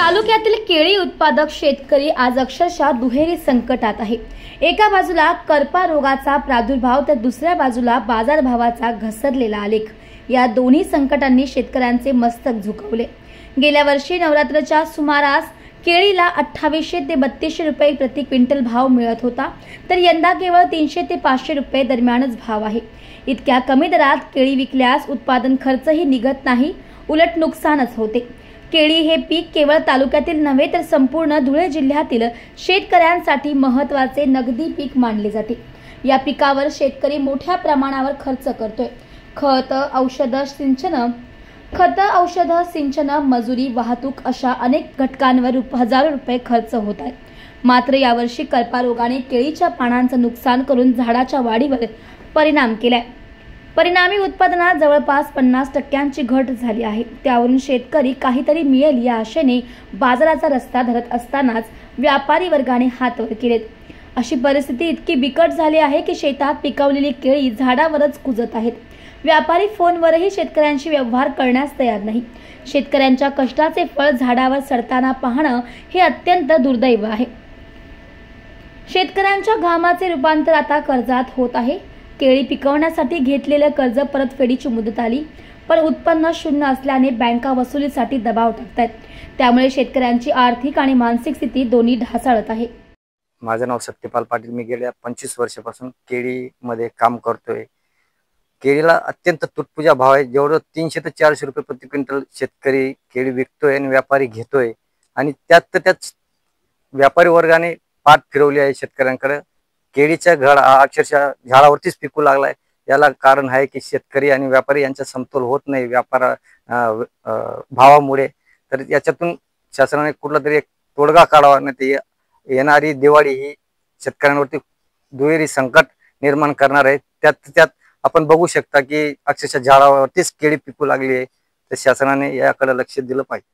तालुक्यातील केळी उत्पादक शेतकरी आज अक्षरशः दुहेरी संकटात आहे। एका बाजूला करपा रोगाचा प्रादुर्भाव तर दुसऱ्या बाजूला बाजारभावाचा घसरलेला आलेख, या दोन्ही संकटांनी शेतकऱ्यांचे मस्तक झुकवले। गेल्या वर्षी नवरात्रच्या सुमारास केळीला 2800 ते 3200 रुपये प्रति क्विंटल भाव मिळत होता, तर यंदा केवळ 300 ते 500 रुपये दरम्यानच भाव आहे। इतक्या कमी दरात केळी विकल्यास उत्पादन खर्चही निघत नाही, उलट नुकसानच होते। केळी हे पीक केवळ तालुक्यातील नव्हे तर संपूर्ण धुळे जिल्ह्यातील शेतकऱ्यांसाठी महत्त्वाचे नगदी पीक मानले जाते। या पिकावर शेतकरी मोठ्या प्रमाणावर खर्च करतोय। खत, औषध, सिंचन, मजुरी, वाहतूक अशा अनेक घटकांवर हजारो रुपये खर्च होत आहे। मात्र यावर्षी करपा रोगाने केळीच्या पानांचं नुकसान करून झाडाच्या वाढीवर परिणाम केलाय। परिणामी उत्पादनात जवळपास 50% घट झाली आहे। त्यावरून शेतकरी काहीतरी मिळेल या आशेने बाजाराचा रस्ता धरत असतानाच व्यापारी वर्गाने हात वर केलेत। अशी परिस्थिती इतकी बिकट झाली आहे की शेतात पिकवलेली केळी झाडावरच कुजत आहेत। व्यापारी फोनवरही शेतकऱ्यांशी व्यवहार करण्यास तयार नाही। शेतकऱ्यांच्या कष्टाचे फळ झाडावर सडताना पाहणं हे अत्यंत दुर्दैव आहे। शेतकऱ्यांच्या घामाचे रूपांतर आता कर्जात होत आहे। केळी पिकवण्यासाठी घेतलेले कर्ज परतफेडीची मुदत आली, पण उत्पन्न शून्य असल्याने बँका वसुलीसाठी दबाव टाकतात। त्यामुळे शेतकऱ्यांची आर्थिक आणि मानसिक स्थिती दोन्ही ढासळत आहे। माझं नाव सत्यपाल पाटील, मी गेल्या 25 वर्षापासून केळीमध्ये काम करतोय। केळीला अत्यंत तुटपुंजा भाव आहे। जेवढं 300 ते 400 रुपये प्रति क्विंटल शेतकरी केळी विकतोय आणि व्यापारी घेतोय, आणि त्याच व्यापारी वर्गाने पाठ फिरवली आहे शेतकऱ्यांकडे। केळीचा घड अक्षरशः झाडावरतीच पिकू लागलाय। याला कारण आहे की शेतकरी आणि व्यापारी यांचा समतोल होत नाही भावामुळे। तर याच्यातून शासनाने कुठला तरी एक तोडगा काढावा, नाही येणारी दिवाळी ही शेतकऱ्यांवरती दुहेरी संकट निर्माण करणार आहे। त्यात आपण बघू शकता की अक्षरशः झाडावरतीच केळी पिकू लागली आहे। तर शासनाने याकडे लक्ष दिलं पाहिजे।